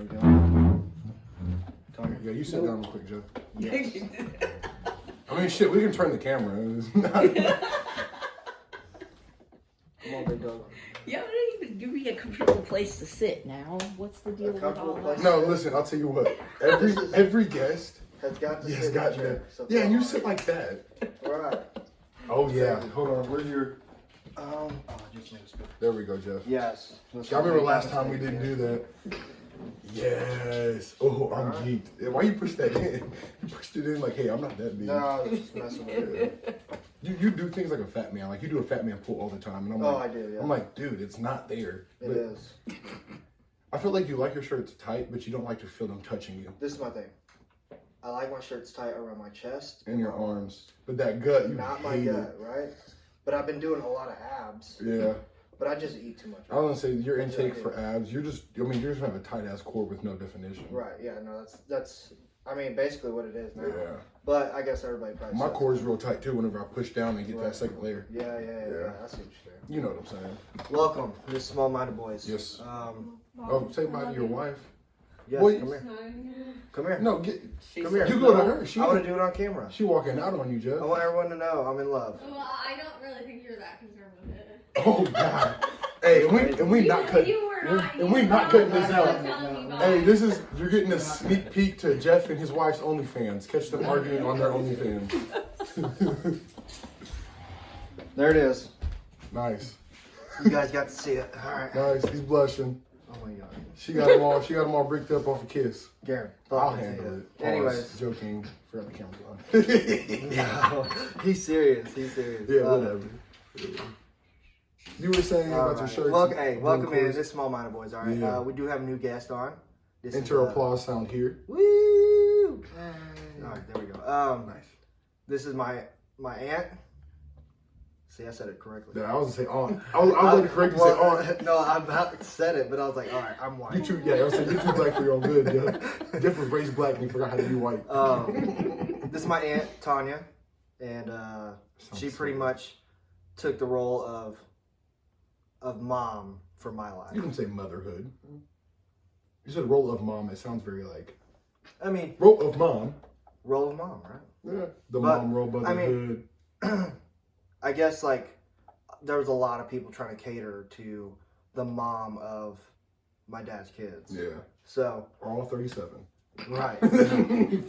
we go. Tonya. Yeah, you sit down real quick, Jeff. Yes. I mean, shit, we can turn the camera. Come on, big dog. You haven't even given me a comfortable place to sit now. What's the deal with all that? No, listen, I'll tell you what. Every guest has got to sit in got the you. chair, so Yeah, and you sit like that. Right. Oh, yeah. Hold on. Where's your... Just made a spit. There we go, Jeff. Yes. I remember last time we didn't do that. Yes. Oh, I'm geeked. Why you push that in? You pushed it in like, hey, I'm not that big. No, just messing with you. You do things like a fat man. Like, you do a fat man pull all the time. And I'm like, I do, yeah. I'm like, dude, it's not there. It is. I feel like you like your shirts tight, but you don't like to feel them touching you. This is my thing. I like my shirts tight around my chest. And your arms. But that gut, you Not hate my gut, right? But I've been doing a lot of abs. Yeah. But I just eat too much. I was gonna say your intake for abs, you're just gonna have a tight ass core with no definition. Right, yeah, no, that's I mean basically what it is now. Yeah. But I guess everybody probably My says core is real tight too whenever I push down and get that second layer. Yeah, I see what you're saying. You know what I'm saying. Welcome to Small Minded Boys. Yes. Oh, say bye to your wife. Yes, Boy, come here. Come here. No, Come here. You go to her. I want to do it on camera. She walking out on you, Jeff. I want everyone to know I'm in love. Well, I don't really think you're that concerned with it. Oh God. Hey, and we not cutting. And we not cutting this out. Hey, you're getting a sneak peek to Jeff and his wife's OnlyFans. Catch them arguing on their OnlyFans. There it is. Nice. You guys got to see it. All right. Nice. He's blushing. Oh my God. She got them all. She got them all bricked up off a kiss. Garen, I'll handle it. Pause. Anyways, Joking. Forgot the camera's on. No, he's serious. He's serious. Yeah, whatever. You were saying about your shirts. Welcome in. This is Small Minded Boys. All right. Yeah. We do have a new guest on. This Enter is, applause sound here. Woo! All right, there we go. Nice. This is my aunt. See, I said it correctly. Yeah, I was gonna say on. I was going to correct you. Say on. No, I about said it, but I was like, all right, I'm white. You too. Yeah, I was saying you too black for your own good. Yeah. Jeff was raised black and he forgot how to be white. This is my aunt Tonya, and she pretty much took the role of mom for my life. You can say motherhood. You said role of mom. It sounds very like. I mean, role of mom. Role of mom, right? Yeah. Mom role, motherhood. I mean, I guess like there was a lot of people trying to cater to the mom of my dad's kids. Yeah. So all 37. Right.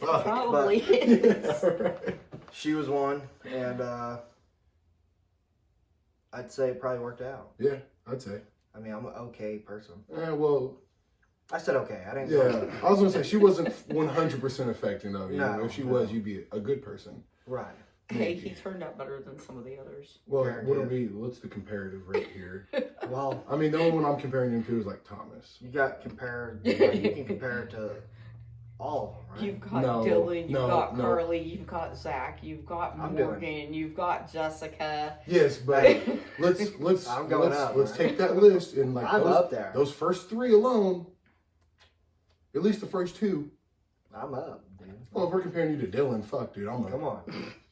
Probably is. Right. She was one, and I'd say it probably worked out. Yeah, I'd say. I mean, I'm an okay person. Well. I said okay. I didn't. Yeah, I was gonna say she wasn't 100% affecting though. No, if she was, you'd be a good person. Right. Hey, he turned out better than some of the others. Well, what's the comparative rate here? Well, I mean, the only one I'm comparing him to is like Thomas. You got compared. You can compare it to all of them, right? You've got Dylan, you've got Carly, you've got Zach, you've got Morgan, you've got Jessica. Yes, but let's take that list and like I'm up there. Those first three alone. At least the first two. I'm up, dude. Well, if we're comparing you to Dylan, fuck, dude, I'm up. Come on.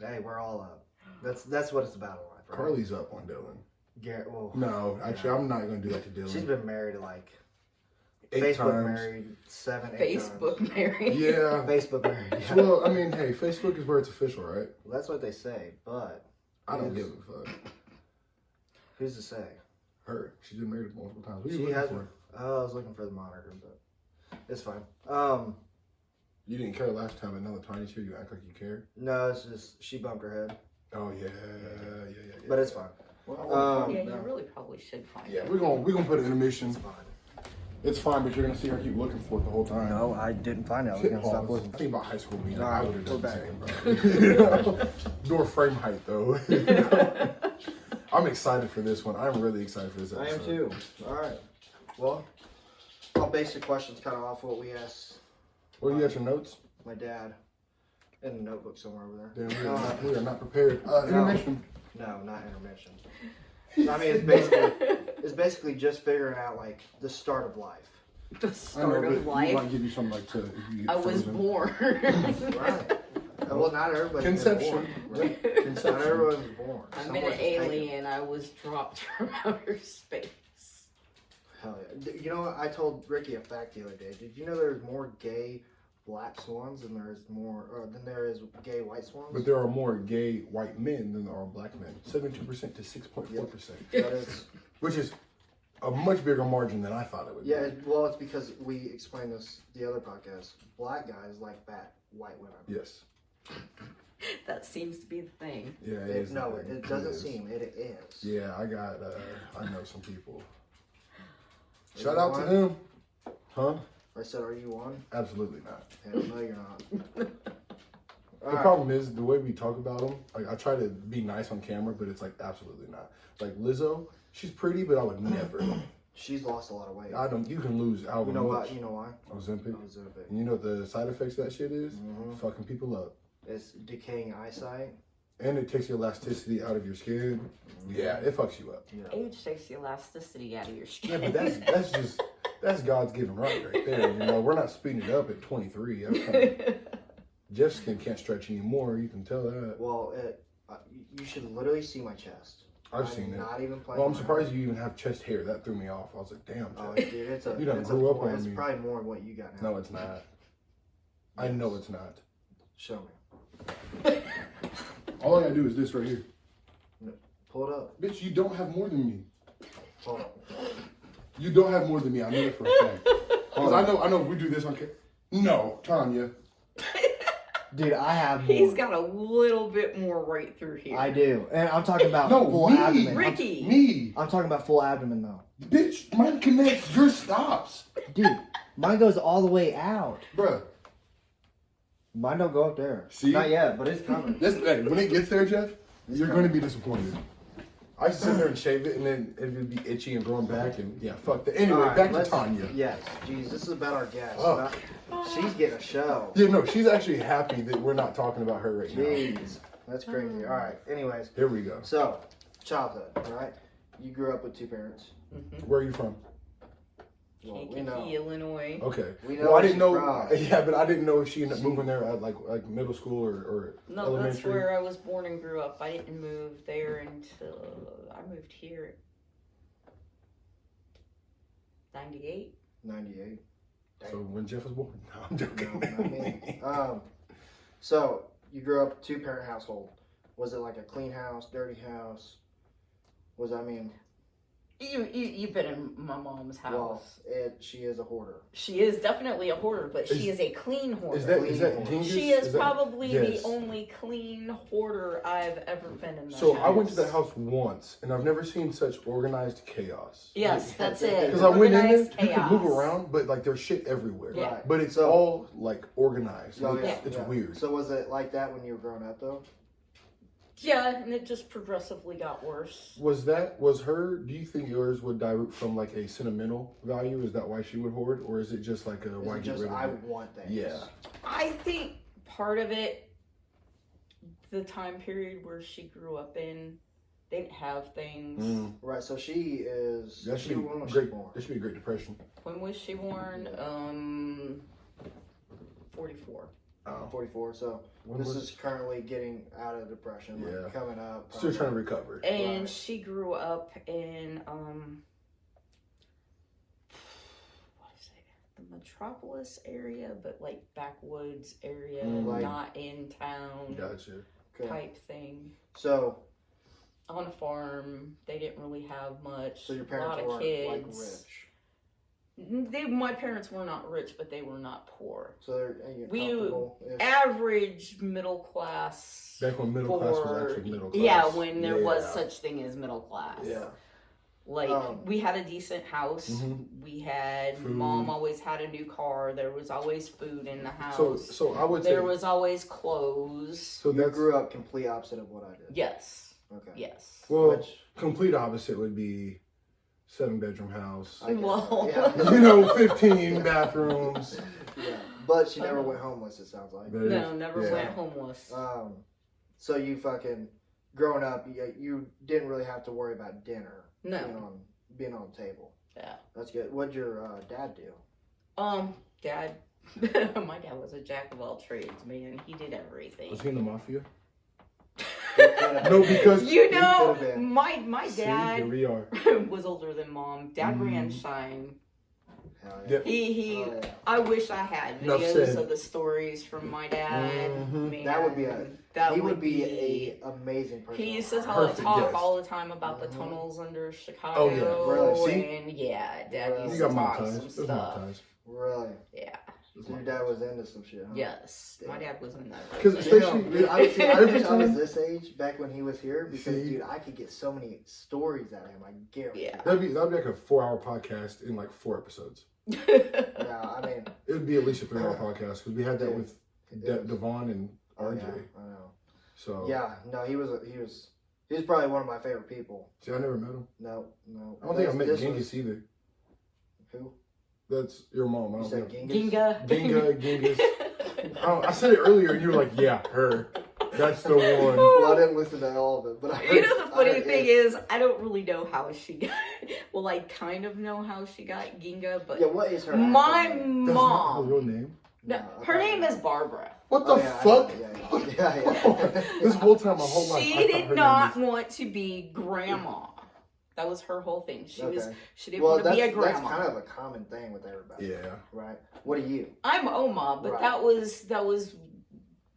Hey, we're all up. That's what it's about in life, right? Carly's up on Dylan. Garrett, well, no, actually, I'm not going to do that to Dylan. She's been married like 8 Facebook times. married 7, 8 Facebook times. married. Yeah. Facebook married. Yeah. Well, I mean, hey, Facebook is where it's official, right? Well, that's what they say, but I don't give a fuck. Who's to say? Her. She's been married multiple times. What are you She looking has. for? I was looking for the moniker, but it's fine. You didn't care last time, but now that Tanya's here, you act like you care. No, it's just she bumped her head. Oh yeah. But it's fine. Yeah, you really probably should find Yeah, it. we're gonna put an intermission. It's fine. It's fine, but you're gonna see her keep looking for it the whole time. No, I didn't find it. I was gonna stop looking. Think about high school me. All I right, would have done we're the same, bro. Door frame height though. I'm excited for this one. I'm really excited for this episode. I am too. All right. Well, I'll base the questions kind of off what we asked. Well, you got your notes? My dad. In a notebook somewhere over there. Damn, we are not prepared. Intermission. No, not intermission. I mean, it's basically just figuring out like the start of life. The start of life. Might give you something like to. I was born. Right. Well, not everybody. Conception. Right? Conception. Not everyone's born. I'm an alien. I was dropped from outer space. Hell yeah. You know what? I told Ricky a fact the other day. Did you know there's more gay black swans than there is gay white swans? But there are more gay white men than there are black men. 72% to 6.4%. Yep. Which is a much bigger margin than I thought it would be. Yeah, well, it's because we explained this the other podcast. Black guys like fat white women. Yes. That seems to be the thing. Yeah, it is. No, it doesn't seem. It is. Yeah, I know some people. Shout out to them. Huh? I said, are you one? Absolutely not. Hell no, you're not. The problem is the way we talk about them. Like I try to be nice on camera, but it's like absolutely not. Like Lizzo, she's pretty, but I would never. She's lost a lot of weight. You can lose however You know much. why? You know why? Ozempic. Ozempic. And you know what the side effects of that shit is? Fucking people up. It's decaying eyesight. And it takes the elasticity out of your skin. Yeah, it fucks you up. Yeah. Age takes the elasticity out of your skin. Yeah, but that's God's given right there. You know, we're not speeding it up at 23. Jeff's skin can't stretch anymore. You can tell that. Well, you should literally see my chest. I've seen it. Not even playing. Well, I'm surprised you even have chest hair. That threw me off. I was like, damn. Oh, Jeff. dude, it's a. You done it's grew a up on It's me. probably more than what you got now. No, it's not. I know it's not. Show me. All I gotta do is this right here. Pull it up. Bitch, you don't have more than me. Hold up. You don't have more than me. I know that for a fact. Because I know if we do this on camera. No, Tonya. Dude, I have more. He's got a little bit more right through here. I do. And I'm talking about No, full me. abdomen. Ricky. Me. I'm talking about full abdomen, though. Bitch, mine connects. Yours stops. Dude, mine goes all the way out. Bruh. Mine don't go up there. See? Not yet, but it's coming. Hey, when it gets there, Jeff, you're going to be disappointed. I used to sit there and shave it, and then it would be itchy and growing back, and yeah, fuck that. Anyway, Alright, back to Tonya. Yes. Jeez, this is about our guest. Oh. She's getting a show. Yeah, no, she's actually happy that we're not talking about her right now. Jeez. That's crazy. All right. Anyways. Here we go. So, childhood, all right? You grew up with two parents. Where are you from? Well, we Kankakee, know. Illinois. Okay. We know Well, I where didn't she's know. from. Yeah, but I didn't know if she ended up moving there at like middle school or No, elementary. that's where I was born and grew up. I didn't move there until I moved here. 98. 98. So when Jeff was born? No, I'm joking. No, not me. So, you grew up two-parent household. Was it like a clean house, dirty house? You've been in my mom's house. Well, she is a hoarder. She is definitely a hoarder, but she is a clean hoarder. Is that genius? She is probably yes. the only clean hoarder I've ever been in. So house. I went to that house once, and I've never seen such organized chaos. Yes, that's it. Because I went in there, Organized you can move chaos. around, but like there's shit everywhere. Yeah. Right. But it's all like organized. Oh, It's yeah. weird. So was it like that when you were growing up, though? Yeah, and it just progressively got worse. Was her? Do you think yours would divert from like a sentimental value? Is that why she would hoard, or is it just like a why get rid of I it? want things. Yeah. I think part of it, the time period where she grew up in, they didn't have things. Right. So she is. That should be when was she great. born? This should be a Great Depression. When was she born? 44. 44. So this is currently getting out of depression. Yeah. Like coming up. Still trying to recover. And Right. she grew up in what is it? The metropolis area, but like backwoods area, Like- not in town Gotcha. Okay. type thing. So On a farm, they didn't really have much. your a parents lot of weren't like kids. rich. My parents were not rich, but they were not poor. So they're We- comfortable. Average middle class. Back when middle class was actually middle class. Yeah, when there was Yeah. such thing as middle class. Yeah. Like, Um, we had a decent house. Mhm. We had, Food. mom always had a new car. There was always food in the house. So I would say. There was always clothes. So You that's grew up complete opposite of what I did. Yes. Okay. Yes. well, Which- complete opposite would be 7-bedroom house. I guess Well- so, You know, 15 bathrooms. yeah. But she never went homeless. It sounds like. That No, is- never yeah. went homeless. So you fucking growing up, you didn't really have to worry about dinner. No. Being on the table. Yeah. That's good. What'd your dad do? Dad. My dad was a jack of all trades, man. He did everything. Was he in the mafia? Good No, because You know, could've been. my See, dad here we are. was older than mom. Dad ran Shine. Hell yeah. Yep. He Oh, yeah. I wish I had Enough videos said. of the stories from my dad. Mhm. Man, That would be a. that He would be a amazing person. He used to Perfect talk guest. all the time about the Mhm. tunnels under Chicago. Really? See? And yeah, Dad Really? used You to got my talk ties. some Those my stuff. ties. Really? Yeah. So your dad was into some shit, huh? Yes, my dad was in that. Because Damn, especially dude, I wish every I was time. this age back when he was here because, See? dude, I could get so many stories out of him. I guarantee. Yeah. That'd be like a 4-hour podcast in like 4 episodes. Yeah, I mean, It would be at least a 3-hour podcast because we had that Dude, with it was- Devon and RJ. yeah, I know. So Yeah, no, he was probably one of my favorite people. see, I never met him. No. I don't think I met This Genghis was- either. Who? That's your mom. I You don't said think. Genghis? Genghis. I said it earlier and you were like, yeah, her. That's the one. Well, I didn't listen to all of it, but I heard, You know the I funny heard thing it. is, I don't really know how she got. Well, I kind of know how she got Ginga, but Yeah, what is her? my actual name? That's not her real mom. name. No, I her thought- name is Barbara. What the Oh, yeah, I fuck? know. Yeah. This whole time, my whole life, She I thought did her not name want to be grandma. That was her whole thing. She Okay. didn't Well, want to be a that's grandma. kind of a common thing with everybody. was. Yeah. Right. What are you? I'm Oma, but Right. that was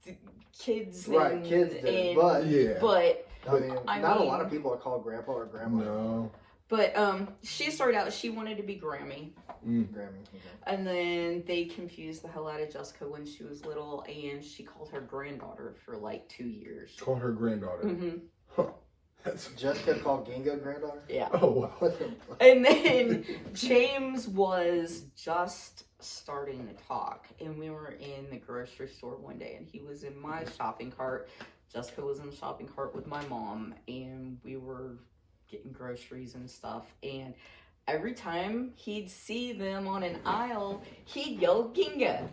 the kids. Right, and, kids did, and, but- Yeah. but I mean, I not a mean- lot of people are called grandpa or grandma. No. But she started out. She wanted to be Grammy, Grammy. Okay. and then they confused the hell out of Jessica when she was little, and she called her granddaughter for like 2 years. Call her granddaughter. hmm Huh. That's. Jessica called Ginga granddaughter. Yeah. Oh wow. What the? And then James was just starting to talk, and we were in the grocery store one day, and he was in my shopping cart. Jessica was in the shopping cart with my mom, and we were getting groceries and stuff. And every time he'd see them on an aisle, he'd yell Ginga.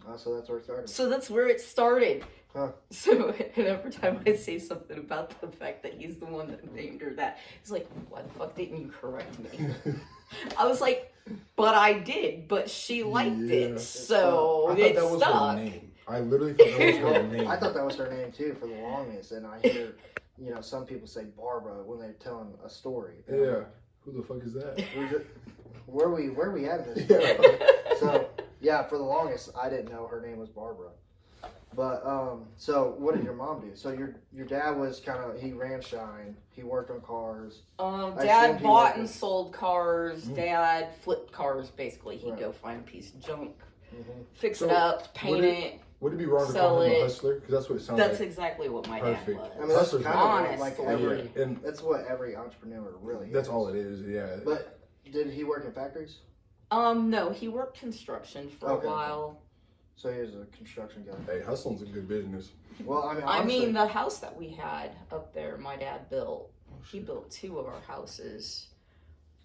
Oh, so that's where it started. So that's where it started. Huh. So and every time I say something about the fact that he's the one that named her that, he's like, "Why the fuck didn't you correct me?" I was like, "But I did, but she liked Yeah. it, so I thought it that was stuck." her name. I literally thought that was her name. I thought that was her name too for the longest, and I hear, some people say Barbara when they're telling a story. Yeah. Who the fuck is that? Where are we at this? Yeah. So yeah, for the longest, I didn't know her name was Barbara. But so what did your mom do? So your dad was he ran Shine. He worked on cars. I assume Dad he bought worked and with- sold cars. Mm. Dad flipped cars. Basically, he'd Right. go find a piece of junk, Mm-hmm. fix So, it up, paint would it. Would it be wrong to Sell call him it. a hustler? Because that's what it sounds That's like. exactly what my Perfect. dad was. I mean, that's Hustler's kind honest. of like Yeah, every. And That's what every entrepreneur really is. that's all it is. Yeah. But did he work in factories? No, he worked construction for Okay. a while. So he was a construction guy. Hey, hustling's a good business. Well, I mean, I honestly, mean, the house that we had up there, my dad built. He built 2 of our houses.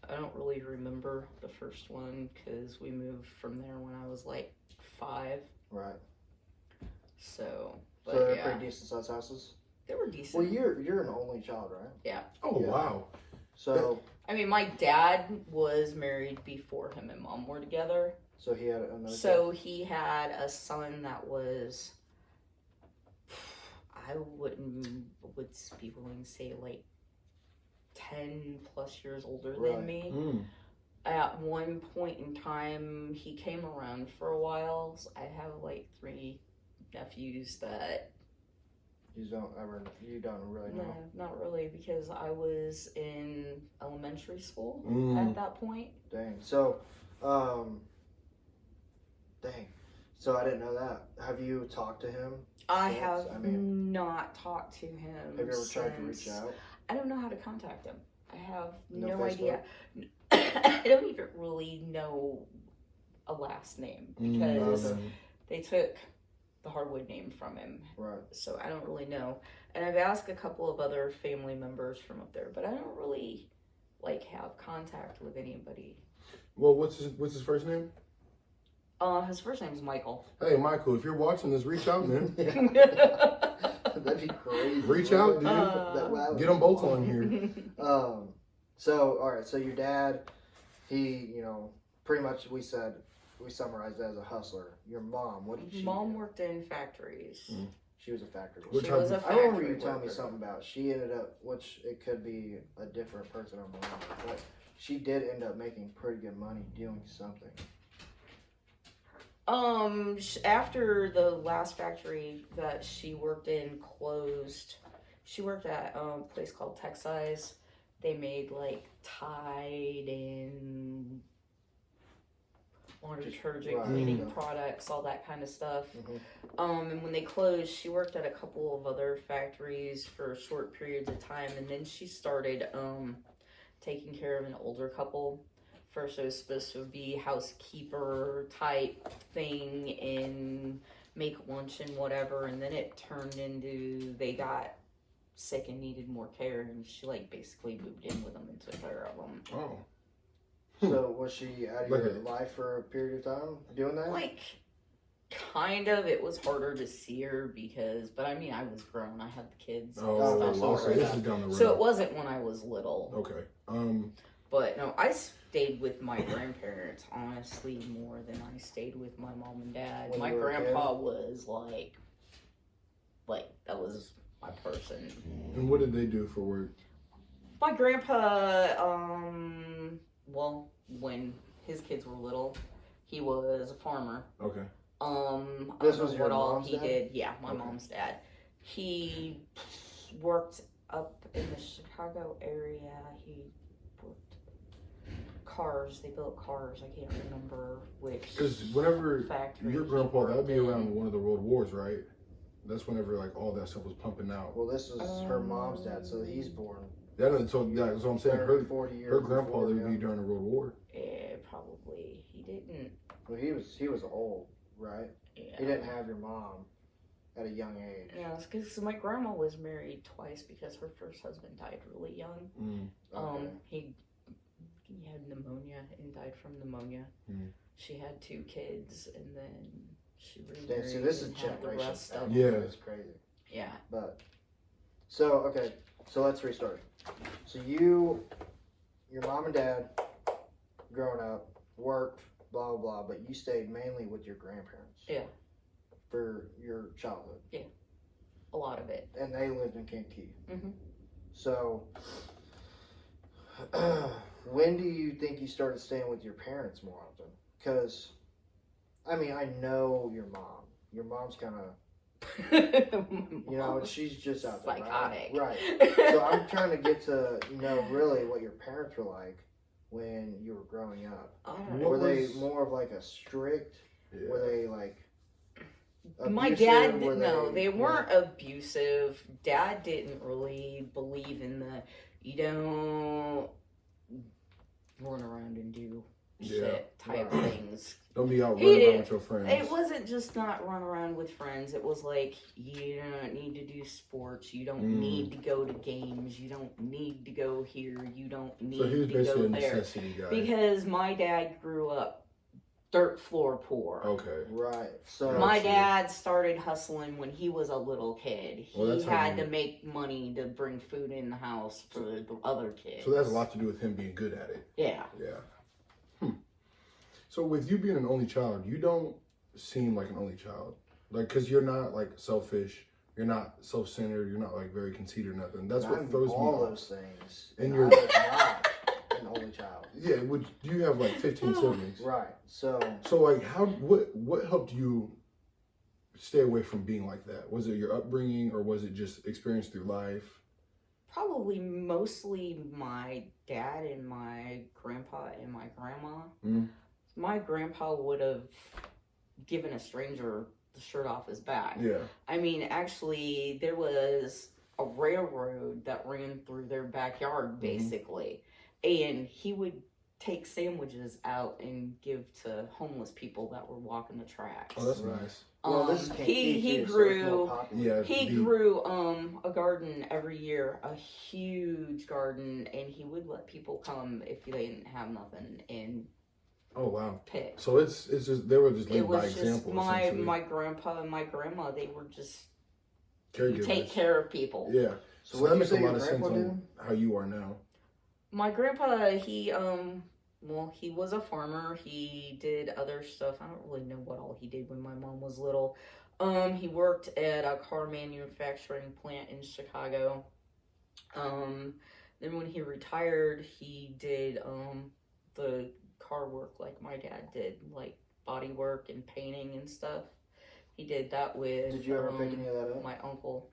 I don't really remember the first one because we moved from there when I was like 5. right. So, but So they're yeah, pretty decent sized houses. they were decent. Well, you're an only child, right? Oh Yeah. wow. So I mean, my dad was married before him and mom were together. so he had another. So he had a son that was, I would be willing to say like 10 plus years older Right. than me. Mm. At one point in time, he came around for a while. So I have like 3 nephews that, You don't really know. no, not really, because I was in elementary school Mm. at that point. Dang. So, dang. So I didn't know that. Have you talked to him? I Yes, have I mean- not talked to him. Have you ever tried to reach since- out? I don't know how to contact him. I have No no Facebook? idea. I don't even really know a last name because Okay. they took the Hardwood name from him. Right. So I don't really know. And I've asked a couple of other family members from up there, but I don't really have contact with anybody. Well, what's his first name? His first name's Michael. Hey, Michael, if you're watching this, reach out, man. That'd be crazy. Reach out, dude. That would Get them both be on here. So all right. So your dad, he, pretty much we summarized it as a hustler. Your mom, what did she? Mom do? worked in factories. Mm. She was a factory She worker. was a I factory remember you telling me worker. something about she ended up, which it could be a different person I'm wrong, but she did end up making pretty good money doing something. After the last factory that she worked in closed, she worked at a place called Texize. They made like Tide and laundry detergent, Right. cleaning products, all that kind of stuff. Mm-hmm. And when they closed, she worked at a couple of other factories for short periods of time, and then she started taking care of an older couple. First, it was supposed to be housekeeper type thing and make lunch and whatever, and then it turned into they got sick and needed more care, and she like basically moved in with them and took care of them. Oh. So was she out of your life for a period of time doing that? Like, kind of. It was harder to see her because, but I mean, I was grown. I had the kids. Oh, and stuff so already. this is down the road. So it wasn't when I was little. Okay. But no, I stayed with my grandparents honestly more than I stayed with my mom and dad. When My you were a grandpa was like that was my person. And what did they do for work? My grandpa, well, when his kids were little, he was a farmer. Okay. This I don't was know your what all mom's he dad? did. Yeah, my Okay. mom's dad. He worked up in the Chicago area. He worked cars. They built cars. I can't remember which. Because whenever factory your he grandpa, that'd worked be in. around one of the world wars, right? That's whenever like all that stuff was pumping out. Well, this was her mom's dad, so he's born Yeah, so yeah, that's what I'm saying. 30, 40 years Her grandpa before, would yeah. be during the World War. Yeah, probably. He didn't. Well, he was old, right? Yeah. He didn't have your mom at a young age. Yeah, because my grandma was married twice because her first husband died really young. Okay. He had pneumonia and died from pneumonia. She had 2 kids and then she remarried. See, this is and had the generation. rest of Yeah. It's crazy. Yeah. But so let's restart. So your mom and dad, growing up, worked, blah blah blah, but you stayed mainly with your grandparents. Yeah. For your childhood. Yeah. A lot of it. And they lived in Kankakee. Mhm. So when do you think you started staying with your parents more often? Because, I mean, I know your mom. Your mom's kind of, you know, she's just out there. Psychotic. Right. So I'm trying to get to know really what your parents were like when you were growing up. Were they more of like a strict? Yeah. Were they like My abusive? dad, Were no, they weren't abusive. Dad didn't really believe in the, you don't run around and do shit type things. Don't be out running around with your friends. It wasn't just not run around with friends. It was like, you don't need to do sports. You don't need to go to games. You don't need to go here. You don't need So he was to basically go a there. necessity guy. Because my dad grew up dirt floor poor. Okay. Right. So My dad started hustling when he was a little kid. Well, He that's how had you- to make money to bring food in the house for the other kids. So that's a lot to do with him being good at it. Yeah. Yeah. So with you being an only child, you don't seem like an only child. Like, because you're not, like, selfish. You're not self-centered. You're not, like, very conceited or nothing. That's what throws me all off. those things. And I you're- was not an only child. Yeah, you have, like, 15 siblings. Right. So like, what helped you stay away from being like that? Was it your upbringing or was it just experience through life? Probably mostly my dad and my grandpa and my grandma. Mm. My grandpa would have given a stranger the shirt off his back. Yeah. I mean, actually, there was a railroad that ran through their backyard, basically. And he would take sandwiches out and give to homeless people that were walking the tracks. Oh, that's nice. well, this is Kankakee, he too, so it's grew more popular. Yeah. he grew a garden every year, a huge garden, and he would let people come if they didn't have nothing and Oh, wow. pick. So it's just, they were just It lead by was just example, my essentially. grandpa and my grandma. They were just Caregivers. take care of people. Yeah. So what that did makes you a say lot your of sense grandpa on how you are now. My grandpa, he Well, he was a farmer. He did other stuff. I don't really know what all he did when my mom was little. He worked at a car manufacturing plant in Chicago. Then when he retired, he did the car work like my dad did, like body work and painting and stuff. He did that with. Did you ever pick any of that up? My uncle.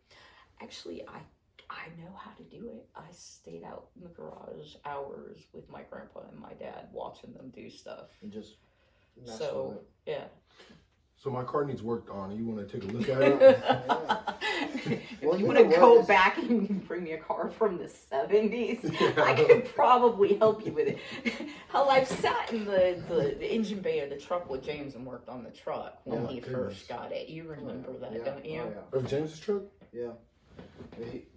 Actually, I know how to do it. I stayed out in the garage hours with my grandpa and my dad watching them do stuff. And just mess So, with yeah. So my car needs worked on. You want to take a look at it? Well, If you you know want to what go is- back and bring me a car from the 70s, Yeah. I could probably help you with it. Hell, I've sat in the engine bay of the truck with James and worked on the truck when Oh my he goodness. first got it. You remember that, Yeah. don't you? Oh, Oh, James's truck? yeah.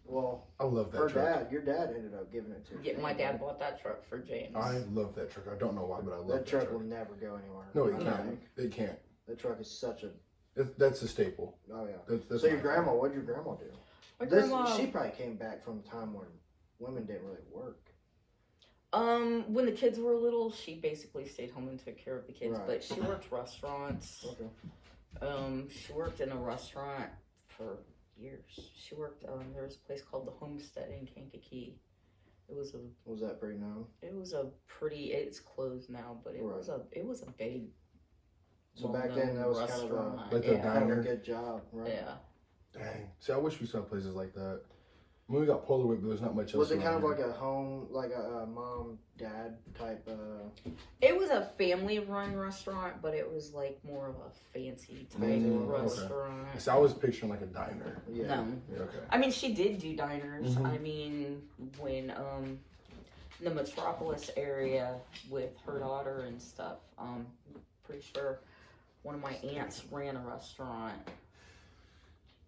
Well, I love that her truck. dad, your dad ended up giving it to her. Yeah, my dad bought that truck for James. I love that truck. I don't know why, but I love That truck will never go anywhere. No, I it don't can't. think. It can't. That truck is such a. That's a staple. Oh yeah. That's So your my grandma, what did your grandma do? My This, grandma, she probably came back from a time when women didn't really work. when the kids were little, she basically stayed home and took care of the kids, Right. but she worked restaurants. Okay. She worked in a restaurant for years. She worked, there was a place called the Homestead in Kankakee. Was that pretty known? It's closed now, but it was a big. So back then that was kind of a Like a yeah. kind of a diner. good job, right? Yeah. Dang. See, I wish we saw places like that. I mean, we got Polaroid, but there's not much else. Was it kind of around like a home, like a mom, dad type? It was a family-run restaurant, but it was like more of a fancy type Okay. restaurant. here. So I was picturing like a diner. Yeah. No. Okay. I mean, she did do diners. Mhm. I mean, when in the Metropolis area with her daughter and stuff, pretty sure one of my aunts ran a restaurant.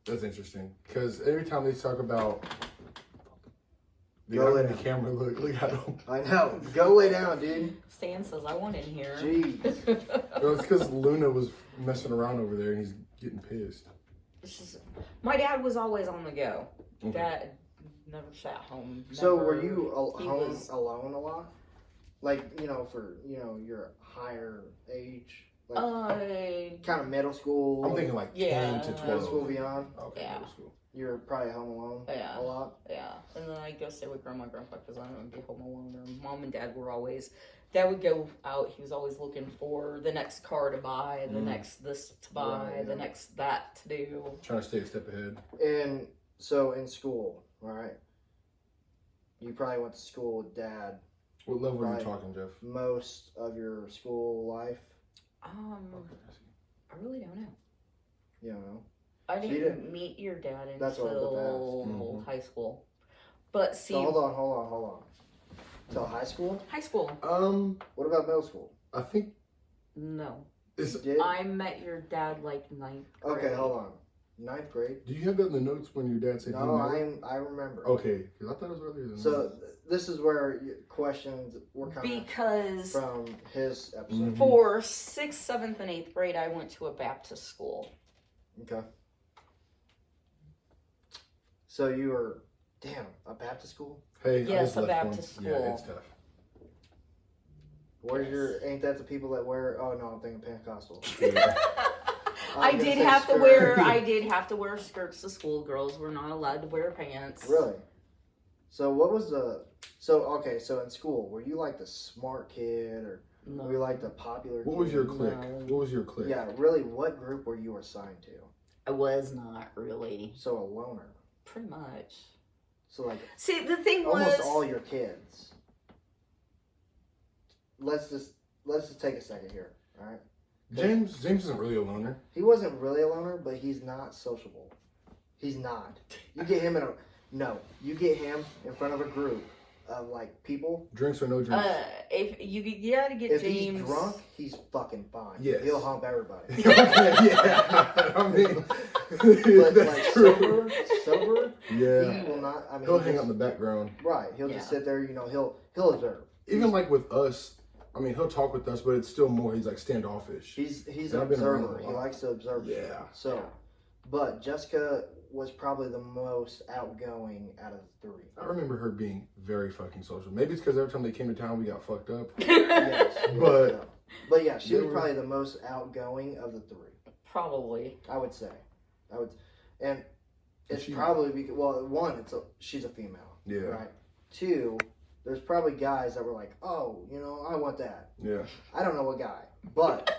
That's interesting. Because every time they talk about. Dude, Go I'm lay in the down. camera. Look at them. I know. Go lay down, dude. Stan says, I want in here. Jeez. No, it's because Luna was messing around over there and he's getting pissed. It's just, my dad was always on the go. Okay. Dad never sat home. So never- were you he home was- alone a lot? Like, for, your higher age? Like, kind of middle school? I'm thinking like Yeah. 10 to 12. middle school beyond? Okay, Yeah. middle school. You're probably home alone Yeah. a lot? Yeah, and then I'd go stay with grandma and grandpa because I don't want to be home alone. Or mom and dad were always, dad would go out. He was always looking for the next car to buy, the next this to buy, Right, the yeah. next that to do. Trying to stay a step ahead. And so in school, right? You probably went to school with dad What level are Right. you talking, Jeff? most of your school life. I really don't know. You know? I So you didn't didn't- meet your dad That's what I was about to until ask. high school. But see, So hold on. Till high school? high school, What about middle school? I think no. it's. You did? I met your dad like ninth grade. Okay, hold on. 9th grade? Do you have that in the notes when your dad said he No, met? I remember. Okay, because I thought it was earlier than So that. this is where questions were coming Because from his episode. Mhm. for 6th, 7th, and 8th grade, I went to a Baptist school. Okay. So you were, a Baptist school? Hey, I Yes, just a left one. Baptist Yeah, school. it's tough. Where's ain't that the people that wear, oh no, I'm thinking Pentecostal. Yeah. I was did gonna say have to skirt. wear. I did have to wear skirts to school. Girls were not allowed to wear pants. Really? So what was so in school, were you like the smart kid or No. were you like the popular What kid? was your clique? No. What was your clique? Yeah, really, what group were you assigned to? I was not really. So a loner. Pretty much. So like See, the thing almost was. all your kids. Let's just take a second here, all right? James isn't really a loner. He wasn't really a loner, but he's not sociable. He's not. You get him you get him in front of a group of like people. Drinks or no drinks? If you gotta get If James. he's drunk, he's fucking fine. Yes. He'll hump everybody. Okay, yeah. I mean, But that's like true. sober, Yeah. he will not. I mean, He'll he hang out just- in the background. Right. He'll just Yeah. sit there. He'll observe. Even like with us, I mean, he'll talk with us, but it's still more. He's like standoffish. He's And an I've been around observer. a He lot. likes to observe. shit. Yeah. So, but Jessica was probably the most outgoing out of the three. I remember her being very fucking social. Maybe it's because every time they came to town, we got fucked up. Yes, but yeah, she was They were- probably the most outgoing of the three. Probably. I would say, and it's She- probably because, well, one, she's a female, Yeah. right? Two, there's probably guys that were like, oh, I want that. Yeah. I don't know what guy, but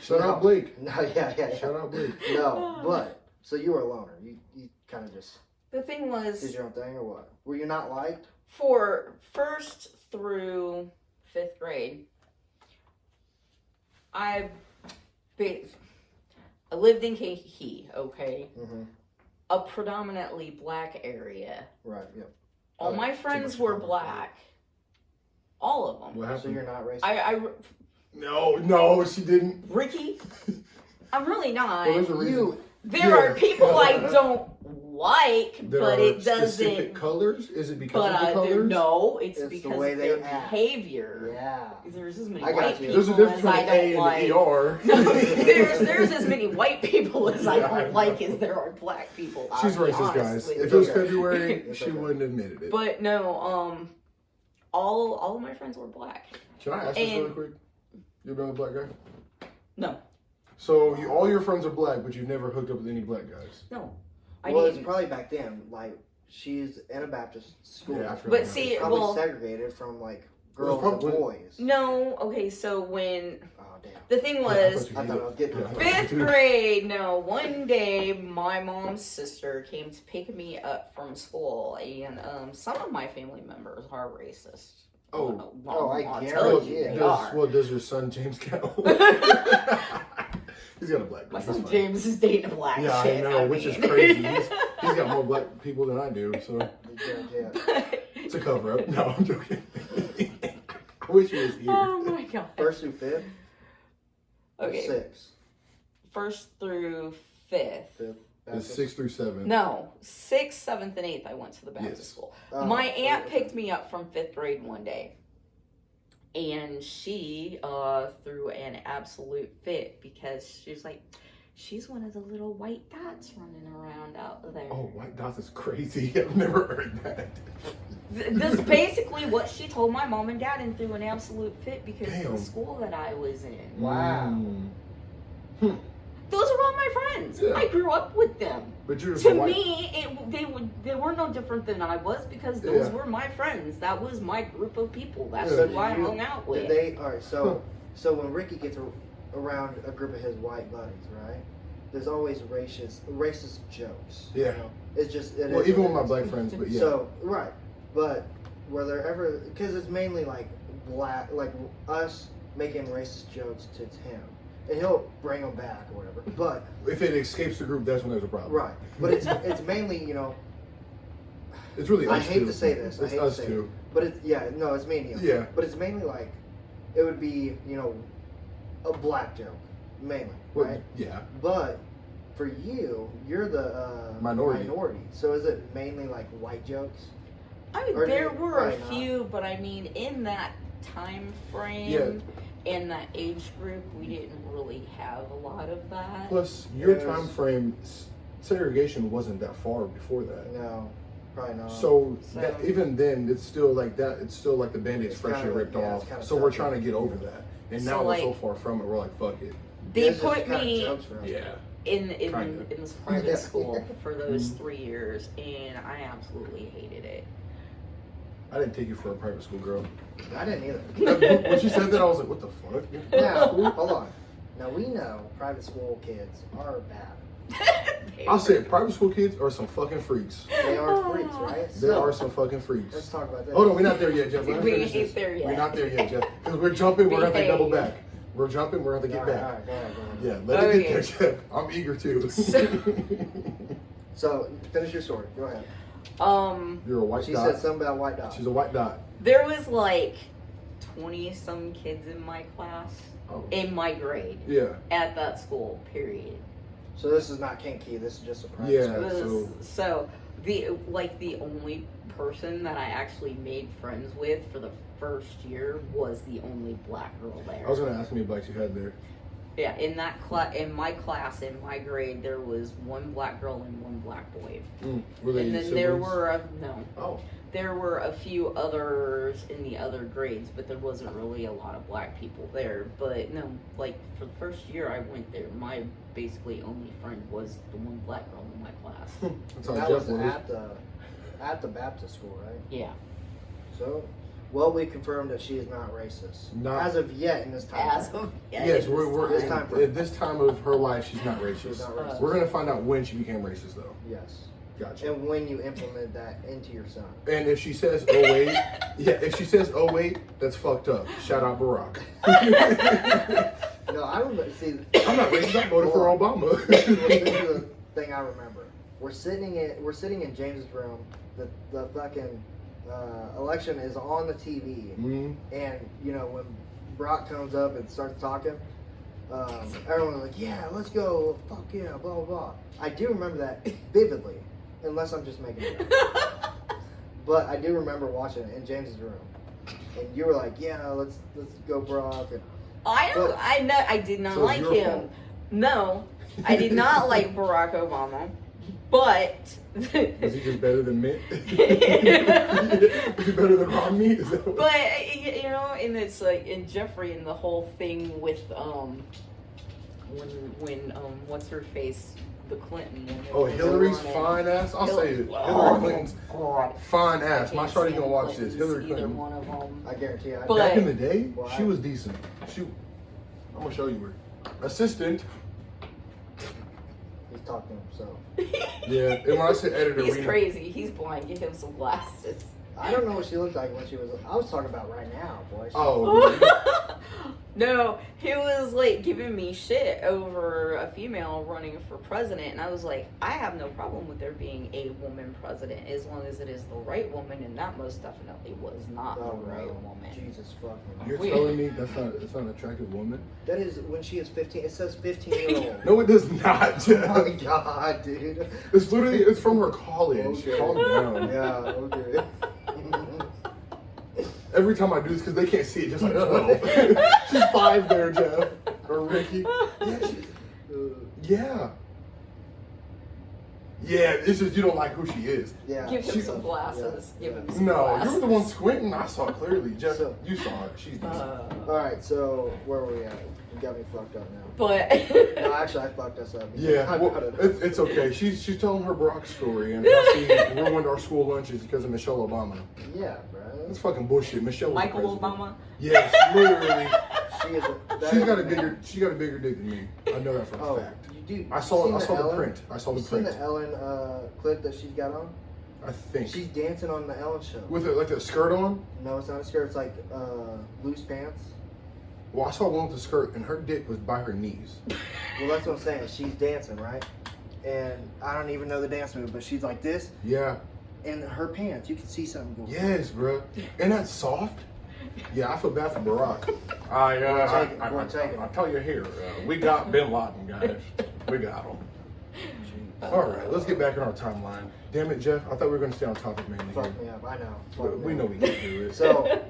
Shout out Blake. No, yeah. Shout out Blake. No, but so you were a loner. You kind of just The thing did was, your own thing, or what? Were you not liked? for 1st through 5th grade, I lived in Kankakee, okay? Mm-hmm. A predominantly black area. Right. Yep. All my friends were black. All of them. What So happened? you're not racist. No, she didn't. Ricky, I'm really not. Well, there's a reason. There are people I don't like, There but are it specific doesn't. colors? Is it because But of the colors? no, it's It's the because way of they their act. behavior. Yeah. There's as many I got white you. people There's a difference as between I the A don't like. and the ER. No, there's as many white people as I Yeah, I don't like know. as there are black people. I'll She's be racist, honest guys. with If you. it was February, It's she okay. wouldn't have admitted it. But no, all of my friends were black. Can I ask this and- really quick? You been a black guy? No, So all your friends are black, but you've never hooked up with any black guys? no, I Well, it's didn't. probably back then. Like she's in a Baptist school. Yeah, I forgot But about see, that. Probably well, segregated from like Well, girls probably- and boys. no. Okay, so when Oh damn. the thing Yeah, was. I thought I was getting Yeah. Fifth grade, no. One day, my mom's sister came to pick me up from school, and some of my family members are racist. Oh. I I'll guarantee tell you, it. they are. Does your son James count? He's got a black. My That's son fine. James is dating a black Yeah, shit. I know, which is crazy. He's got more black people than I do, so Yeah. it's a cover up. No, I'm joking. I wish he was here. Oh my god. First through fifth. Or Okay, sixth. 1st through 5th. Fifth. It's 6 through 7. No, 6th, 7th, and 8th. I went to the Baptist Yes. school. Oh, My aunt okay. picked me up from 5th grade one day, and she threw an absolute fit because she's like, she's one of the little white dots running around out there. Oh, white dots is crazy. I've never heard that. This is basically what she told my mom and dad, and threw an absolute fit because of Damn. the school that I was in. Wow. Mm. Those are all my friends. Yeah. I grew up with them. But you're To white. me, they were no different than I was because those Yeah. were my friends. That was my group of people. That's Yeah. who I hung out with. Did they? All right. So when Ricky gets around a group of his white buddies, right? There's always racist jokes. Yeah. You know? It's just. It Well, is even what with my it is. black friends, but yeah. So right, but were there ever? Because it's mainly like black, like us making racist jokes to him, and he'll bring them back or whatever. But if it escapes the group, that's when there's a problem. right, but it's mainly It's really us I hate two. to say this. I It's hate us to say two. it, but it's no, it's me and you. Yeah. But it's mainly like it would be a black joke mainly, Well, right? yeah. But for you, you're the Minority. So is it mainly like white jokes? I mean, Or do there you- were a probably not. few, but I mean, in that time frame, in that age group, we didn't really have a lot of that. Plus, your Yes. time frame, segregation wasn't that far before that. No, probably not. So, So- that, even then, it's still like that. It's still like the band-aid's It's freshly kinda like- ripped yeah, it's off. kinda So we're tough. trying to get over that. And So, now we're so like- far from it, we're like, fuck it. They This is put kinda me jokes for us. in Kinda. this private school for those Mhm. 3 years, and I absolutely hated it. I didn't take you for a private school girl. I didn't either. When she said that, I was like, what the fuck? Now, hold on. Now we know private school kids are bad. I'll say it, private school kids are some fucking freaks. They are freaks, right? There So, are some fucking let's freaks. talk about that. Hold on, we're not there yet, Jeff. Let me We finish ain't this. there yet. We're not there yet, Jeff. Because we're jumping, we're going to Behave. double back. We're jumping, we're going to get All right, back. all right, go ahead, go ahead. Yeah, let it get Okay. there, Jeff. I'm eager too. So finish your story. Go ahead. You're a white She dot. said something about white dots. She's a white dot. There was like 20 some kids in my class, Oh. in my grade, Yeah. at that school, period. So this is not Kankakee. This is just a private Yeah. school. It was- so- so the only person that I actually made friends with for the first year was the only black girl there. I was going to ask how many blacks you had there. Yeah, in my class, in my grade, there was one black girl and one black boy. Were they And then siblings? there were no. Oh. There were a few others in the other grades, but there wasn't really a lot of black people there. But no, like for the first year I went there, my basically only friend was the one black girl in my class. That's how That Jeff was at the Baptist school, right? Yeah. So, well, we confirmed that she is not racist. Not as of yet in this time. As of Yes, we're this time. at this time of her life, she's not racist. She's not racist. We're gonna find out when she became racist, though. Yes. Gotcha. And when you implement that into your son. And if she says, "Oh wait," yeah, if she says, "Oh wait," that's fucked up. Shout out Barack. No, I remember. See, I'm not racist. I voted for Obama. This is the thing I remember. We're sitting in James's room. The fucking election is on the TV, and you know when Brock comes up and starts talking, everyone's like, "Yeah, let's go, fuck yeah, blah blah blah." I do remember that vividly, unless I'm just making it up. But I do remember watching it in James's room, and you were like, "Yeah, let's go, Brock." And, I did not So like it's your him. fault. No, I did not like Barack Obama. But Was he just better than Mitt? Was he better than Romney? Is that what- But you know, and it's like in Jeffrey and the whole thing with when what's her face, the Clinton. when they Oh, were Hillary's running. fine ass. I'll say it. Oh, Hillary Clinton's God. fine ass. My Can't shorty stand gonna watch this. Clintons, Hillary either Clinton. one of them. I guarantee you. But- Back in the day, Well, she was decent. I'm gonna show you her. Assistant. He's talking to himself. Yeah, and when I say editor, He's we crazy. He's blind. Get him some glasses. I don't know what she looked like when she was. I was talking about right now, boy. Oh, No, he was like giving me shit over a female running for president, and I was like, I have no problem with there being a woman president as long as it is the right woman, and that most definitely was not Oh, the right no. woman. Jesus fucking. you're telling me that's not an attractive woman? That is when she is 15. It says 15-year-old. No, it does not. Oh my god, dude. It's literally it's from her college. Okay. Calm down. Yeah, okay. Every time I do this, because they can't see it, just like 12. She's 5 there, Jeff. Or Ricky. Yeah. Yeah, it's just you don't like who she is. Yeah. Give him She- some glasses. Give him some No, glasses. you're the one squinting. I saw it clearly. Jeff, So- you saw her. She's decent. Alright, so where were we at? You got me fucked up now. But No, actually, I fucked us up. Yeah, I well, got it. it's okay. She's telling her Barack story and how she ruined our school lunches because of Michelle Obama. Yeah, bro. That's fucking bullshit. Michelle was the Michael president. Obama. Yes, literally. She is that She's is got a man. bigger dick than me. I know that for a Oh, fact. you do. I saw you the seen Ellen? print. I saw the You seen print. the Ellen clip that she's got on? I think She's dancing on the Ellen show. with like a skirt on. No, it's not a skirt. It's like loose pants. Well, I saw one with the skirt and her dick was by her knees. Well, that's what I'm saying. She's dancing, right? And I don't even know the dance move, but she's like this. Yeah. In her pants, you can see something going. Yes, bro. And that's soft. Yeah, I feel bad for Barack. I tell you here, we got Bin Laden, guys. We got him. All right, let's get back in our timeline. Damn it, Jeff. I thought we were going to stay on topic mainly. Fuck here. me up. I know. Fuck But me we up. know we can do it. So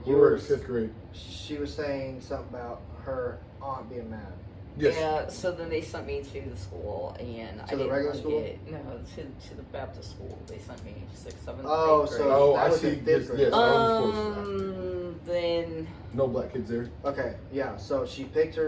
We were in 5th grade. she was saying something about her aunt being mad. Yes. Yeah, so then they sent me to the school, and I To the didn't regular like school? it. No, to the Baptist school. They sent me 6th, 7th, Oh, 8th so- grade. Oh, that I was see. in 5th Yes, grade. yes, I was close to that. Then No black kids there. Okay, yeah. So she picked you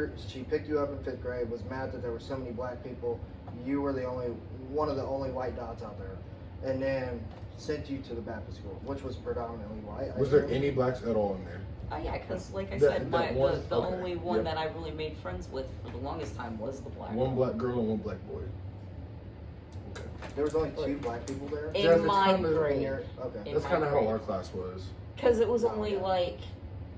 up in 5th grade. Was mad that there were so many black people. You were one of the only white dots out there, and then sent you to the Baptist school, which was predominantly white. I Was there assume. any blacks at all in there? yeah, because like I That- said, that the one? Okay, only one yep. that I really made friends with for the longest time was the black One one. black girl and one black boy. Okay. There was only 2 black people there. In Jeff, it's my kinda- grade. Okay. In That's my kind of how grade. our class was. Because it was Oh, only yeah. like,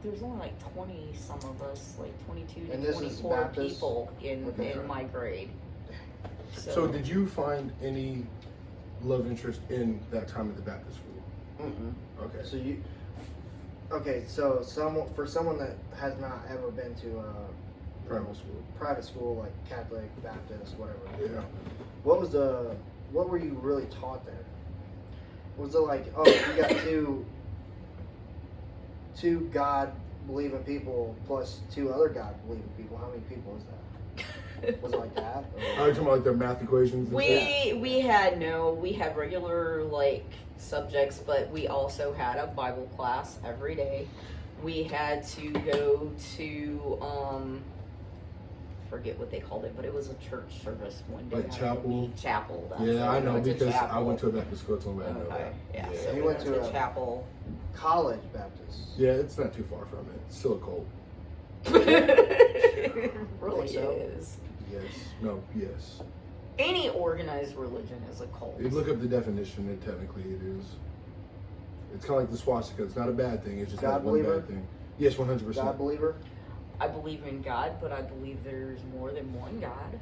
there was only like 20 some of us, like 22 And to this is 24 Baptist? people in Okay. my grade. So did you find any love interest in that time at the Baptist school? Mm-mm. Okay. So you. Okay, so for someone that has not ever been to Private school. private school like Catholic, Baptist, whatever. Yeah. What were you really taught there? Was it like, oh, you got two God believing people plus 2 other God believing people. How many people is that? Was it like that? Are you talking about like their math equations? And stuff? We had regular like subjects, but we also had a Bible class every day. We had to go to forget what they called it, but it was a church service one day. Like chapel? Chapel. That's Yeah, I know because I chapel. went to a Baptist school, so I know Okay. that. Yeah. Yeah. So You we went went to to a- chapel. College Baptist. Yeah, it's not too far from it. It's still a cult. It really Think so? is. Yes. No, yes. Any organized religion is a cult. You look up the definition, and technically it is. It's kind of like the swastika. It's not a bad thing. It's just God not one believer? bad thing. Yes, 100%. God believer? I believe in God, but I believe there's more than one God.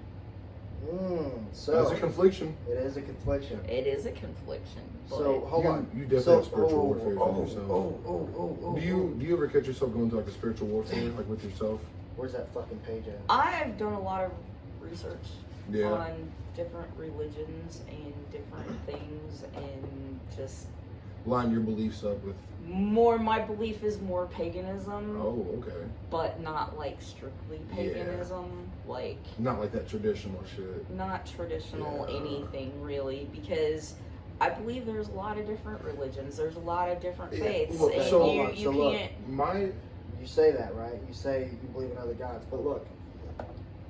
So That's a confliction. it is a confliction. It is a confliction. But So hold on. You definitely So have spiritual warfare with yourself. oh. Do you ever catch yourself going to like a spiritual warfare, like with yourself? Where's that fucking page at? I've done a lot of research Yeah. on different religions and different things, and just Line your beliefs up with. my belief is more paganism, Oh, okay. but not like strictly paganism, like Not like that traditional shit. not traditional Yeah. anything really, because I believe there's a lot of different religions, there's a lot of different Yeah, faiths, well, and so- you so look, can't. My You say that, right? You say you believe in other gods. But look,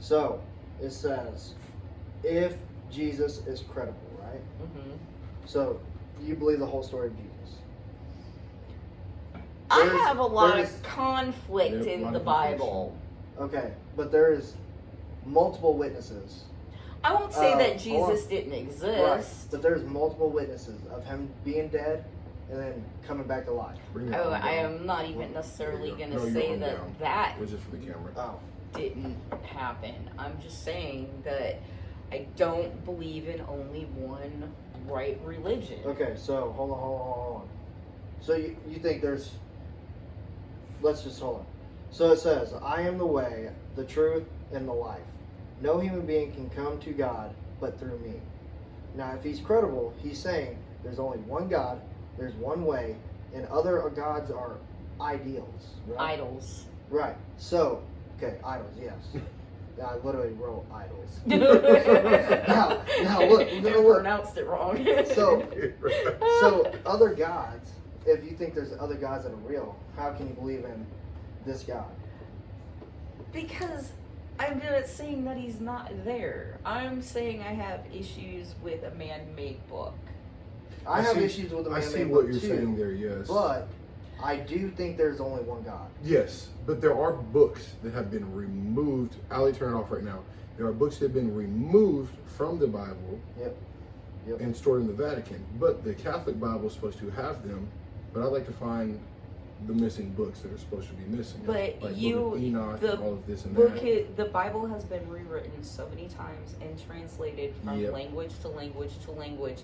so it says, if Jesus is credible, right? Mhm. So you believe the whole story of Jesus. I There's- have a lot there's- of conflict Yep, a in lot the of Bible. Okay, but there is multiple witnesses. I won't say that hold on. Jesus didn't Right. exist. But there's multiple witnesses of him being dead and then coming back to life. bring that Oh, one I down. am not even necessarily There you going go. to No, say you're that down. that It was just for the camera. Oh. didn't happen. I'm just saying that I don't believe in only one right religion. Okay, so hold on. So you think there's, let's just hold on. So it says, I am the way, the truth, and the life. No human being can come to God but through me. Now, if he's credible, he's saying there's only one God, there's one way, and other gods are ideals. Right? Idols. Right. So, okay, idols, yes. I literally wrote idols. now now look, look. pronounced it wrong. So other gods, if you think there's other gods that are real, how can you believe in this God? Because I'm not saying that he's not there. I'm saying I have issues with a man-made book. I have see- issues with the I man-made see book what you're too, saying there, yes. but I do think there's only one God. Yes, but there are books that have been removed. Ali, turn it off right now. There are books that have been removed from the Bible Yep. and stored in the Vatican. But the Catholic Bible is supposed to have them. But I'd like to find the missing books that are supposed to be missing. But like you- Book of Enoch, the and all of this and Book that. the Bible has been rewritten so many times and translated from Yep. language to language to language.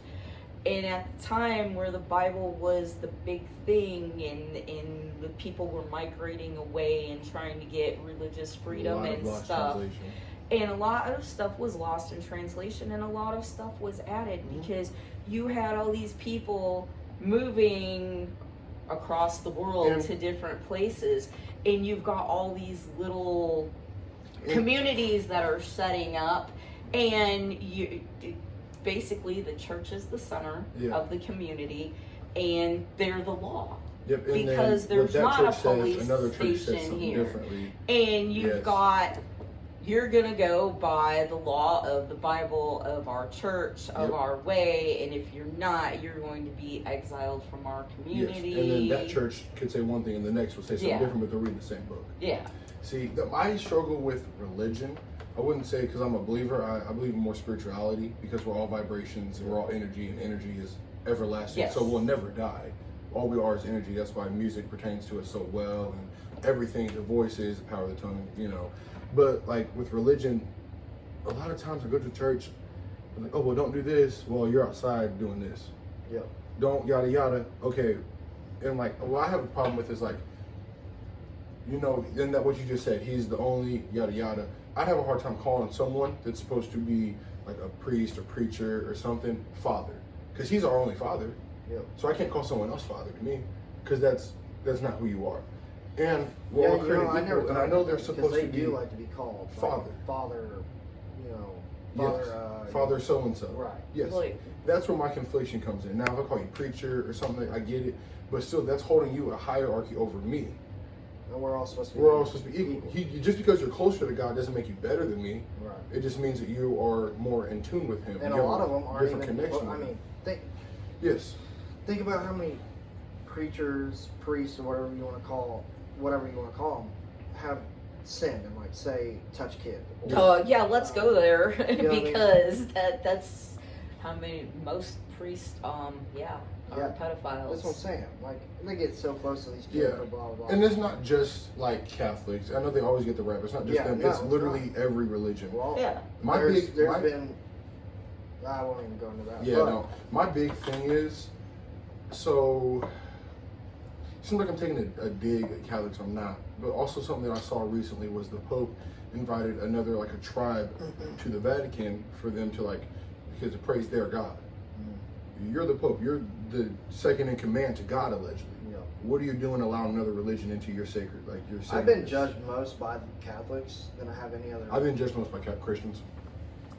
And at the time where the Bible was the big thing and the people were migrating away and trying to get religious freedom A lot of and lost stuff. translation. And a lot of stuff was lost in translation and a lot of stuff was added because you had all these people moving across the world And- to different places, and you've got all these little And- communities that are setting up, and you basically the church is the center Yeah. of the community, and they're the law. Yep, and Because then there's what that not a church says, police another church says station something here. differently. And you've Yes. got, you're gonna go by the law of the Bible, of our church, of Yep. our way, and if you're not, you're going to be exiled from our community. Yes, and then that church could say one thing and the next will say something Yeah. different, but they're reading the same book. Yeah. See, I struggle with religion. I wouldn't say because I'm a believer. I believe in more spirituality because we're all vibrations and we're all energy, and energy is everlasting. Yes. So we'll never die. All we are is energy. That's why music pertains to us so well, and everything, the voices, the power of the tongue, you know. But like with religion, a lot of times I go to church, I'm like, oh, well, don't do this. Well, you're outside doing this. Yep. Don't yada yada. Okay. And like, what I have a problem with is like, you know, then that what you just said, he's the only yada yada. I'd have a hard time calling someone that's supposed to be like a priest or preacher or something father, because he's our only father. Yep. So I can't call someone else father to me, because that's not who you are. And we're all created I never equal, and I know they're supposed they to be do like to be called Father. like, father, Yes. Father so and so. Right. Yes. Like, That's where my conflation comes in. Now, if I call you preacher or something, I get it. But still, that's holding you a hierarchy over me. And we're all supposed to be. We're all supposed to be equal. Just because you're closer to God doesn't make you better than me. Right. It just means that you are more in tune with Him. And You a have lot of them aren't even. connection. Well, I mean, yes. think about how many preachers, priests, or whatever you want to call them, have sinned and like say touch kid. yeah, let's go there You know what I mean? because that's how many most priests are Yeah. pedophiles. That's what I'm saying. Like they get so close to these kids, Yeah. blah blah blah. And it's not just like Catholics. I know they always get the rap. It's not just Yeah, them. no, It's it's literally not. every religion. Well, Yeah. there's been. I won't even go into that. Yeah, but, no. My big thing is, so it seems like I'm taking a dig at Catholics. I'm not. But also something that I saw recently was the Pope invited another like a tribe to the Vatican for them to because to praise their God. You're the Pope. You're the second in command to God, allegedly. Yeah. What are you doing allowing another religion into your sacred, your sacred? I've been judged most by Catholics than I have any other. I've been judged most by Christians.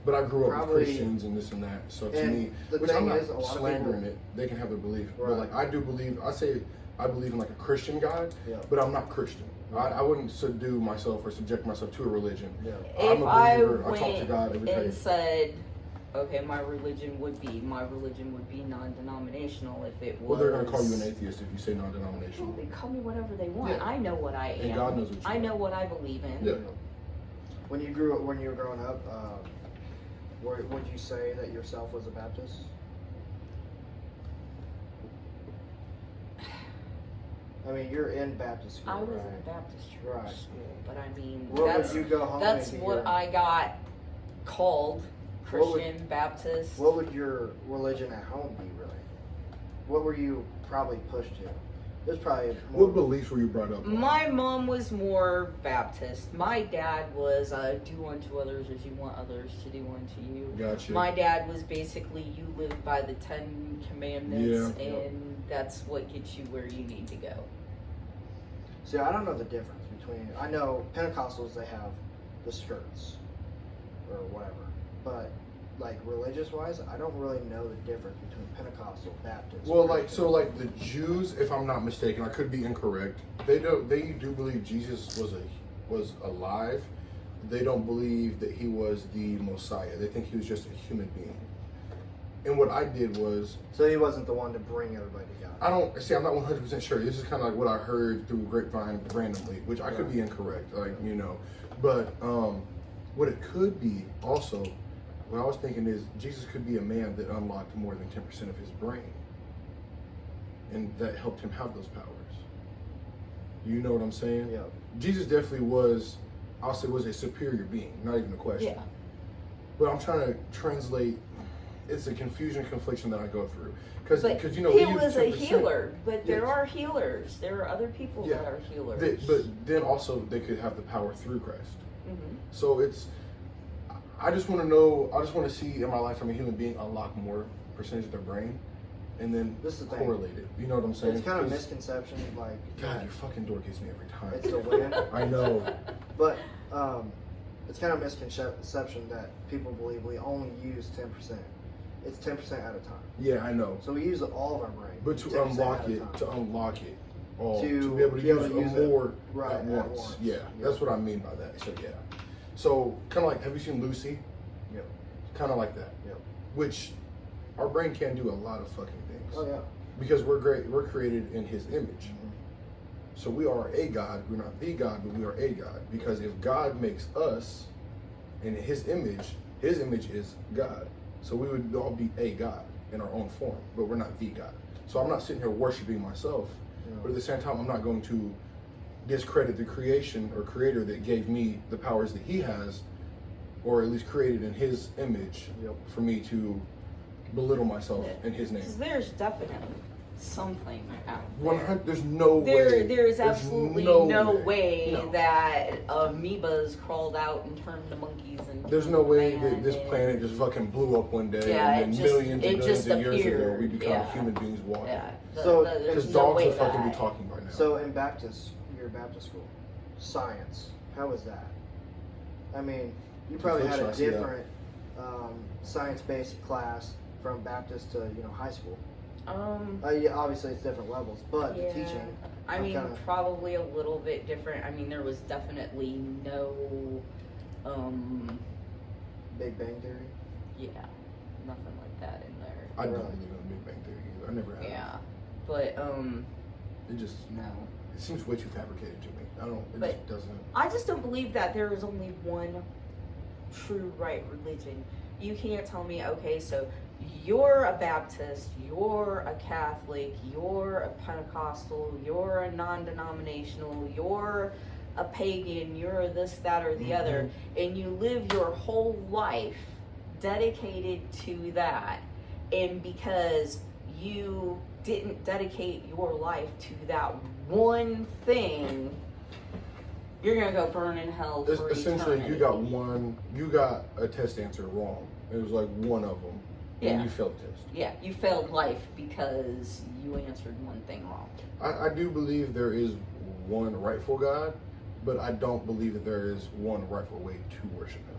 But I grew up Probably- with Christians and this and that. So to And me, the which I'm thing not is, a lot of slandering people- it. They can have their belief. Right. But I do believe, I believe in a Christian God, Yeah. but I'm not Christian. I wouldn't subdue myself or subject myself to a religion. Yeah. I'm If a I believer. I talk to went God every day. and said, okay, my religion would be non-denominational if it was. Well, they're going to call you an atheist if you say Well, non-denominational. they call me whatever they want. Yeah. I know what I am. And God knows what you I are. know what I believe in. Yeah. When you were growing up, would you say that yourself was a Baptist? I mean, you're in Baptist school. I was right? in a Baptist church Right. school, but I mean, What that's would you go home that's and what hear? I got called. What would- Christian, Baptist. What would your religion at home be, really? What were you probably pushed to? There's probably more. What beliefs were you brought up on? My mom was more Baptist. My dad was do unto others as you want others to do unto you. Gotcha. My dad was basically you live by the 10 Commandments, Yeah. and that's what gets you where you need to go. See, I don't know the difference between. I know Pentecostals, they have the skirts or whatever, but like religious wise, I don't really know the difference between Pentecostal, Baptist. Well, Christian. the Jews, if I'm not mistaken, I could be incorrect. They do believe Jesus was alive. They don't believe that he was the Messiah. They think he was just a human being. And what I did was, So he wasn't the one to bring everybody to God. I'm not 100% sure. This is kind of like what I heard through grapevine randomly, which I could be incorrect, But what it could be also, what I was thinking is Jesus could be a man that unlocked more than 10% of his brain. And that helped him have those powers. You know what I'm saying? Yeah. Jesus definitely was a superior being, not even a question. Yeah. But I'm trying to translate. It's a confliction that I go through because But we he use was a 10%. healer, but there Yes. are healers. There are other people Yeah. that are healers. But then also they could have the power through Christ. Mhm. So I just want to know. I just want to see in my life from a human being unlock more percentage of their brain, and then This is the thing. correlate it. You know what I'm saying? It's kind of 'Cause, misconception, like God, your fucking door gets me every time. it's the win. I know. But it's kind of misconception that people believe we only use 10%. It's 10% at a time. Yeah, I know. So we use all of our brain. But to 10% unlock at a it, time. all, To to be able to use it more right, at at once. once. Yeah, Yeah. that's what I mean by that. So yeah. So kind of like, have you seen Lucy? Yep. Kind of like that. Yep. Which our brain can do a lot of fucking things. Oh yeah. Because we're great. We're created in His image. Mhm. So we are a God. We're not the God, but we are a God. Because if God makes us in His image is God. So we would all be a God in our own form, but we're not the God. So I'm not sitting here worshiping myself, but at the same time, I'm not going to discredit the creation or creator that gave me the powers that He has, or at least created in His image, Yep. for me to belittle myself in His name. 'Cause there's definitely something out there. 100. There's no way. There's absolutely no way No. that amoebas crawled out and turned to monkeys and There's no way that man this and- planet just fucking blew up one day, Yeah, and it then just- millions and it millions just of years ago we appeared, become yeah. human beings walking. Yeah. So- there's Because no dogs way would fucking be that- talking by now. So in Baptist, your Baptist school? Science. How was that? I mean, you probably had a different science-based class from Baptist to high school. Yeah, obviously it's different levels, but the teaching. I mean, probably a little bit different. I mean, there was definitely no. Big Bang Theory. Yeah, nothing like that in there. I don't believe in Big Bang Theory either. I never have. Yeah, but it just no. It seems way too fabricated to me. I don't. It But just doesn't. I just don't believe that there is only one true right religion. You can't tell me, okay, so you're a Baptist, you're a Catholic, you're a Pentecostal, you're a non-denominational, you're a pagan, you're this, that, or the other, and you live your whole life dedicated to that, and because you didn't dedicate your life to that one thing, you're gonna go burn in hell for essentially eternity. you got a test answer wrong. It was like one of them, and you failed the test. Yeah, you failed life because you answered one thing wrong. I do believe there is one rightful God, but I don't believe that there is one rightful way to worship Him,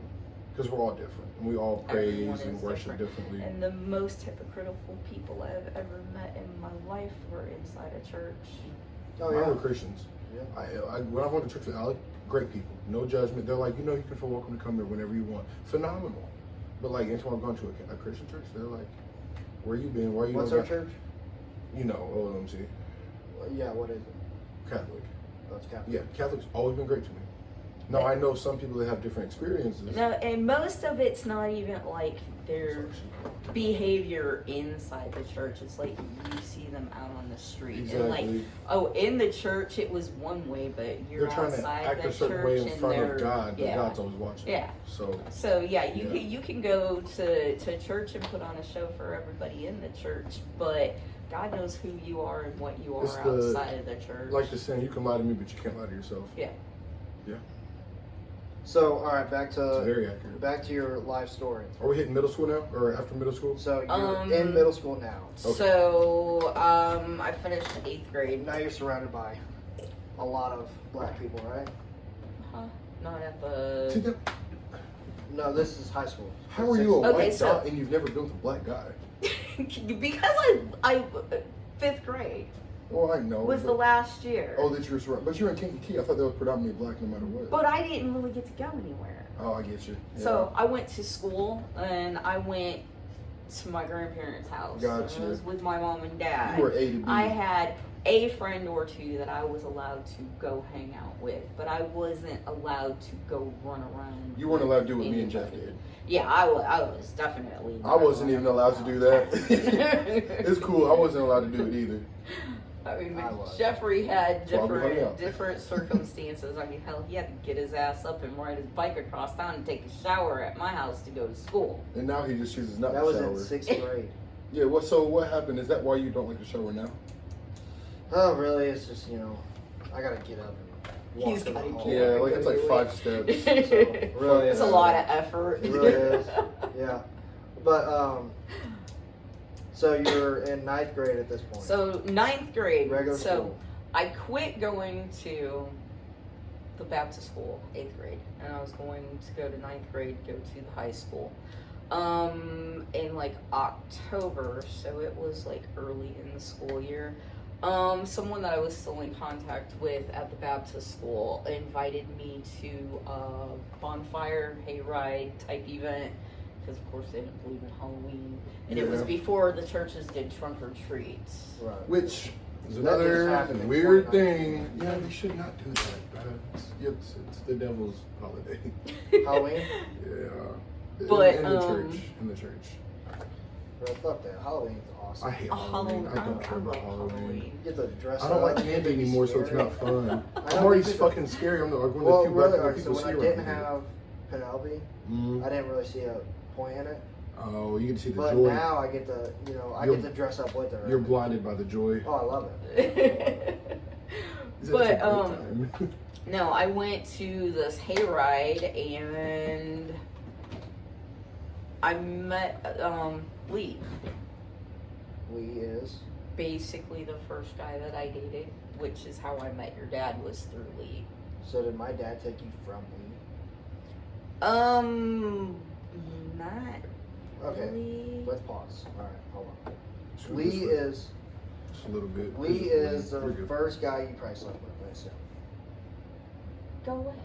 because we're all different and we all praise and worship differently. And the most hypocritical people I've ever met in my life were inside a church. Oh yeah, we're Christians. Yeah. When I went to church with Allie, great people, no judgment. They're like, you can feel welcome to come here whenever you want. Phenomenal. But like, anytime I've gone to a Christian church, they're like, where you been? Why you? What's our church? OMC. Yeah, what is it? Catholic. Oh, it's Catholic. Yeah, Catholic's always been great to me. Now I know some people that have different experiences. No, and most of it's not even like their behavior inside the church. It's like you see them out on the street. Exactly. And like, in the church it was one way, but you're They're trying outside to act the a certain church way in and front they're, of God, but God's always watching. Yeah. So yeah, you can go to church and put on a show for everybody in the church, but God knows who you are and what you are outside of the church. Like the saying, you can lie to me, but you can't lie to yourself. Yeah. Yeah. So, all right, back It's very to accurate. your life story. Are we hitting middle school now, or after middle school? So you're in middle school now. Okay. So I finished 8th grade. Now you're surrounded by a lot of black people, right? Not at the. No, this is high school. How are you a Okay, white dot and you've never been with a black guy? Because I 5th grade Oh, I know. was the last year. Oh, that you were surrounded. But you're in Kankakee. I thought they were predominantly black no matter what. But I didn't really get to go anywhere. Oh, I get you. Yeah. So I went to school and I went to my grandparents' house. Gotcha. And I was with my mom and dad. You were A to B. I had a friend or two that I was allowed to go hang out with, but I wasn't allowed to go run around. You weren't allowed to do what me and Jeff did. Yeah, I was definitely. I wasn't even allowed to do that. It's cool. I wasn't allowed to do it either. I mean, I was. Jeffrey had That's why we hung out. different circumstances. I mean, hell, he had to get his ass up and ride his bike across town and take a shower at my house to go to school. And now he just chooses not That to was shower. in 6th grade. Yeah. So what happened? Is that why you don't like to shower now? Oh, really? It's just, I gotta get up and walk He's to the gotta hall. get Yeah, up. like it's like 5 steps. Really, It's a lot of effort. It really is. Yeah. But, so you're in 9th grade at this point. So 9th grade. Regular so school. I quit going to the Baptist school 8th grade, and I was going to go to 9th grade, go to the high school. In like October, so it was like early in the school year. Someone that I was still in contact with at the Baptist school invited me to a bonfire hayride type event, because of course they didn't believe in Halloween, and it was before the churches did trunk or treats. Right. Which is That just another happened in weird 2019. thing. Yeah, we should not do that. It's the devil's holiday. Halloween? But, Yeah. In the church. Bro, fuck that. Halloween's awesome. I hate Halloween. I don't care about Halloween. You get to dress I up. don't like you get candy to be anymore, so it's scary. not fun. I I'm know, already me too. fucking scary. I'm one of the Well, few really, black so people when see I around didn't here. have Penelope, I didn't really see a point in it. Oh, you get to see the But joy. now I get to, I You're- get to dress up with her. You're blinded by the joy. Oh, I love it. It's a But, great time. No, I went to this hayride and I met Lee. Lee is. basically the first guy that I dated, which is how I met your dad, was through Lee. So did my dad take you from me? Not Okay. really. Let's pause. All right, hold on. Shoot Lee this way. is Just a little bit. Lee is the You're good. first guy you probably slept with, I assume. Go away.